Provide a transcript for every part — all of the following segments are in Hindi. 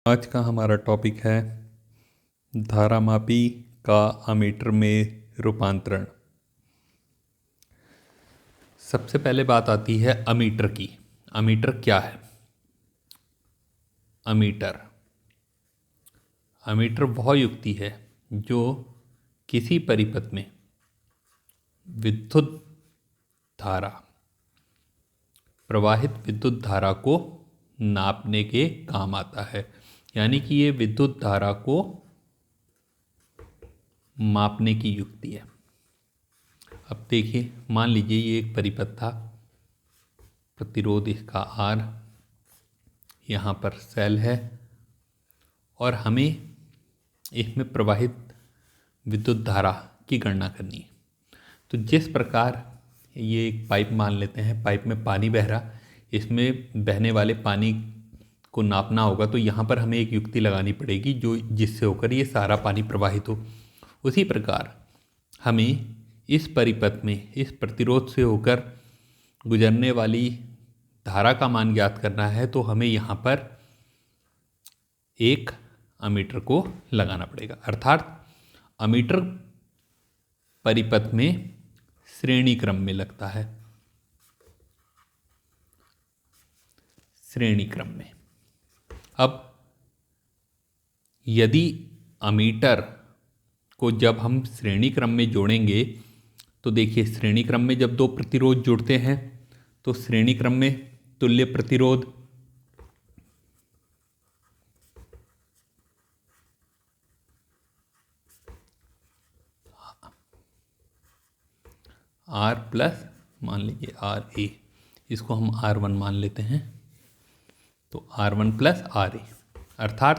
आज का हमारा टॉपिक है धारामापी का अमीटर में रूपांतरण। सबसे पहले बात आती है अमीटर की। अमीटर क्या है? अमीटर वह युक्ति है जो किसी परिपथ में विद्युत धारा, प्रवाहित विद्युत धारा को नापने के काम आता है। यानी कि ये विद्युत धारा को मापने की युक्ति है। अब देखिए, मान लीजिए ये एक परिपथ था, प्रतिरोध इसका R, यहाँ पर सेल है और हमें इसमें प्रवाहित विद्युत धारा की गणना करनी है। तो जिस प्रकार ये एक पाइप मान लेते हैं, पाइप में पानी बह रहा, इसमें बहने वाले पानी को नापना होगा, तो यहाँ पर हमें एक युक्ति लगानी पड़ेगी जो जिससे होकर ये सारा पानी प्रवाहित हो। उसी प्रकार हमें इस परिपथ में इस प्रतिरोध से होकर गुजरने वाली धारा का मान ज्ञात करना है, तो हमें यहाँ पर एक अमीटर को लगाना पड़ेगा। अर्थात अमीटर परिपथ में श्रेणी क्रम में लगता है, श्रेणी क्रम में। अब यदि अमीटर को जब हम श्रेणी क्रम में जोड़ेंगे तो देखिए, श्रेणी क्रम में जब दो प्रतिरोध जुड़ते हैं तो श्रेणी क्रम में तुल्य प्रतिरोध R प्लस मान लीजिए RA, इसको हम R1 मान लेते हैं, तो R1 प्लस RA, अर्थात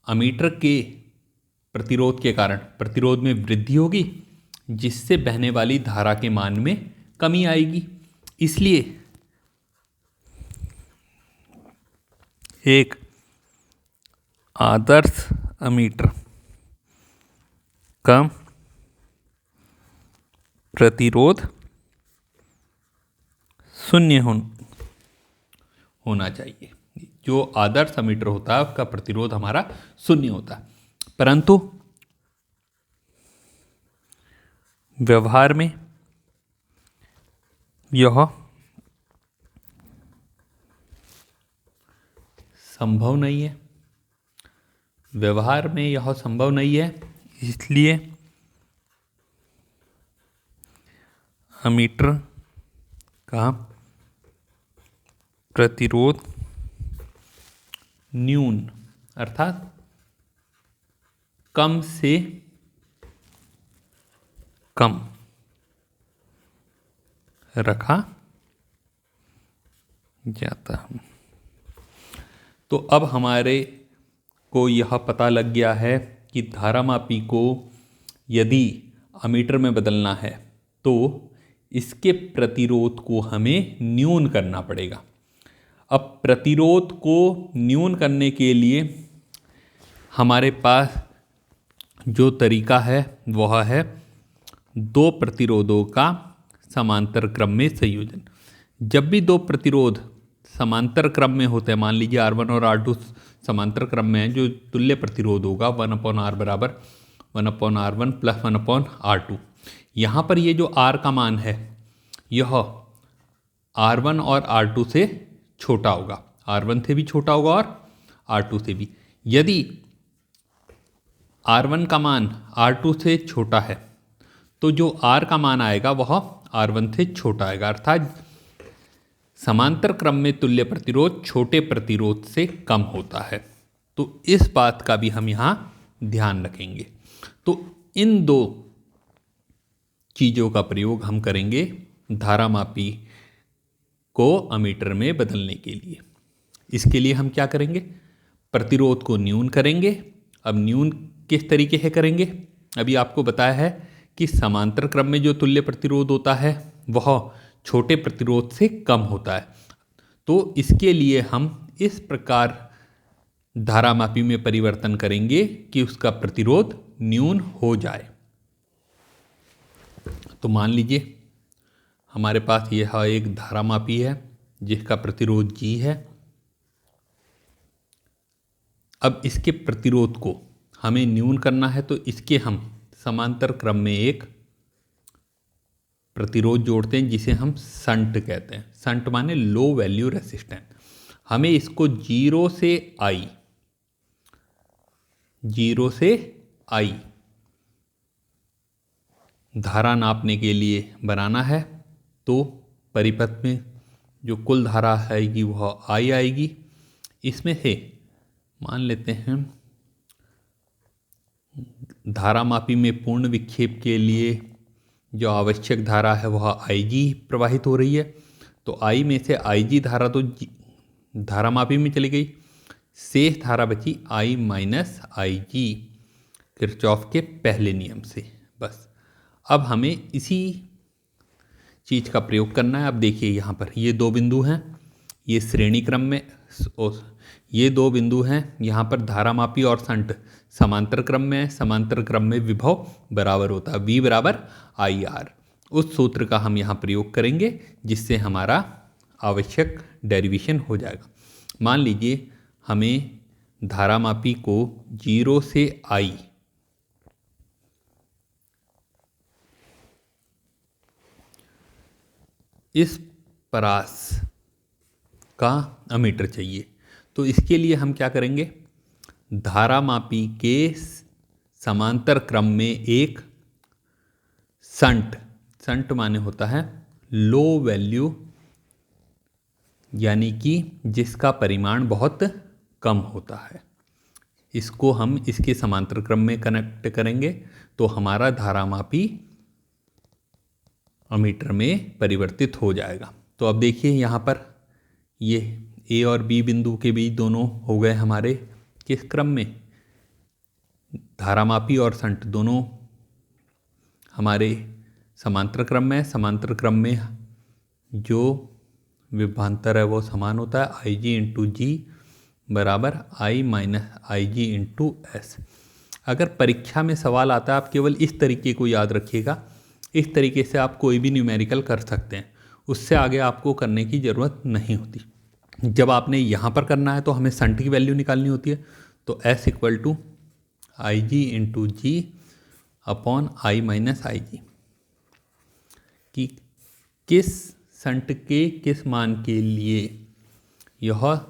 अमीटर के प्रतिरोध के कारण प्रतिरोध में वृद्धि होगी, जिससे बहने वाली धारा के मान में कमी आएगी। इसलिए एक आदर्श अमीटर का प्रतिरोध शून्य होना चाहिए। जो आदर्श अमीटर होता है उसका प्रतिरोध हमारा शून्य होता है, परंतु व्यवहार में यह संभव नहीं है। व्यवहार में यह संभव नहीं है, इसलिए अमीटर का प्रतिरोध न्यून अर्थात कम से कम रखा जाता है। तो अब हमारे को यह पता लग गया है कि धारामापी को यदि अमीटर में बदलना है तो इसके प्रतिरोध को हमें न्यून करना पड़ेगा। अब प्रतिरोध को न्यून करने के लिए हमारे पास जो तरीका है वह है दो प्रतिरोधों का समांतर क्रम में संयोजन। जब भी दो प्रतिरोध समांतर क्रम में होते हैं, मान लीजिए R1 और R2 समांतर क्रम में है, जो तुल्य प्रतिरोध होगा 1/R बराबर 1/R1 प्लस 1/R2। यहाँ पर ये जो R का मान है यह R1 और R2 से छोटा होगा, R1 से भी छोटा होगा और R2 से भी। यदि R1 का मान R2 से छोटा है तो जो R का मान आएगा वह R1 से छोटा आएगा, अर्थात समांतर क्रम में तुल्य प्रतिरोध छोटे प्रतिरोध से कम होता है। तो इस बात का भी हम यहाँ ध्यान रखेंगे। तो इन दो चीज़ों का प्रयोग हम करेंगे धारामापी को अमीटर में बदलने के लिए। इसके लिए हम क्या करेंगे? प्रतिरोध को न्यून करेंगे। अब न्यून किस तरीके से करेंगे? अभी आपको बताया है कि समांतर क्रम में जो तुल्य प्रतिरोध होता है वह छोटे प्रतिरोध से कम होता है। तो इसके लिए हम इस प्रकार धारामापी में परिवर्तन करेंगे कि उसका प्रतिरोध न्यून हो जाए। तो मान लीजिए हमारे पास यह एक धारामापी है जिसका प्रतिरोध G है। अब इसके प्रतिरोध को हमें न्यून करना है, तो इसके हम समांतर क्रम में एक प्रतिरोध जोड़ते हैं जिसे हम संट कहते हैं। संट माने लो वैल्यू रेसिस्टेंस। हमें इसको 0 से I धारा नापने के लिए बनाना है। तो परिपथ में जो कुल धारा आएगी वह I आएगी। इसमें से मान लेते हैं धारामापी में पूर्ण विक्षेप के लिए जो आवश्यक धारा है वह Ig प्रवाहित हो रही है। तो I में से Ig धारा तो धारामापी में चली गई, शेष धारा बची I माइनस Ig किरचॉफ के पहले नियम से। बस अब हमें इसी चीज़ का प्रयोग करना है। अब देखिए यहाँ पर ये दो बिंदु हैं, ये श्रेणी क्रम में, ये दो बिंदु हैं। यहाँ पर धारामापी और संट समांतर क्रम में है। समांतर क्रम में विभव बराबर होता है, V बराबर IR। उस सूत्र का हम यहाँ प्रयोग करेंगे जिससे हमारा आवश्यक डेरिवेशन हो जाएगा। मान लीजिए हमें धारामापी को 0 से I इस परास का अमीटर चाहिए। तो इसके लिए हम क्या करेंगे, धारामापी के समांतर क्रम में एक संट माने होता है लो वैल्यू, यानी कि जिसका परिमाण बहुत कम होता है, इसको हम इसके समांतर क्रम में कनेक्ट करेंगे तो हमारा धारामापी अमीटर में परिवर्तित हो जाएगा। तो अब देखिए यहाँ पर ये A और B बिंदु के बीच दोनों हो गए हमारे किस क्रम में, धारामापी और संट दोनों हमारे समांतर क्रम में। समांतर क्रम में जो विभवांतर है वो समान होता है, Ig इंटू जी बराबर I minus Ig into S. अगर परीक्षा में सवाल आता है आप केवल इस तरीके को याद रखिएगा। इस तरीके से आप कोई भी न्यूमेरिकल कर सकते हैं, उससे आगे आपको करने की ज़रूरत नहीं होती। जब आपने यहाँ पर करना है तो हमें संट की वैल्यू निकालनी होती है। तो S equal to Ig into g upon I minus Ig, कि किस संट के किस मान के लिए यह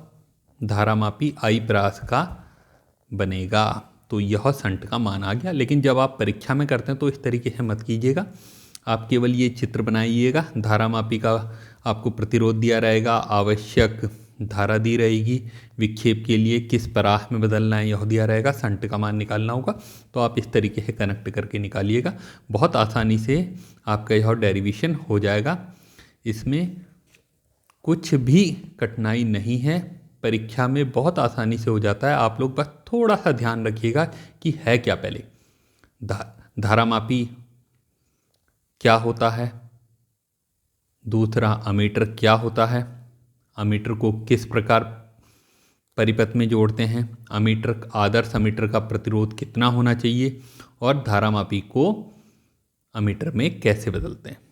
धारामापी I परास का बनेगा। तो यह संट का मान आ गया। लेकिन जब आप परीक्षा में करते हैं तो इस तरीके से मत कीजिएगा, आप केवल ये चित्र बनाइएगा। धारामापी का आपको प्रतिरोध दिया रहेगा, आवश्यक धारा दी रहेगी, विक्षेप के लिए किस परास में बदलना है यह दिया रहेगा, संट का मान निकालना होगा। तो आप इस तरीके से कनेक्ट करके निकालिएगा, बहुत आसानी से आपका यह डेरिवेशन हो जाएगा। इसमें कुछ भी कठिनाई नहीं है, परीक्षा में बहुत आसानी से हो जाता है। आप लोग बस थोड़ा सा ध्यान रखिएगा कि है क्या, पहले धारामापी क्या होता है, दूसरा अमीटर क्या होता है, अमीटर को किस प्रकार परिपथ में जोड़ते हैं, अमीटर आदर्श अमीटर का प्रतिरोध कितना होना चाहिए, और धारामापी को अमीटर में कैसे बदलते हैं।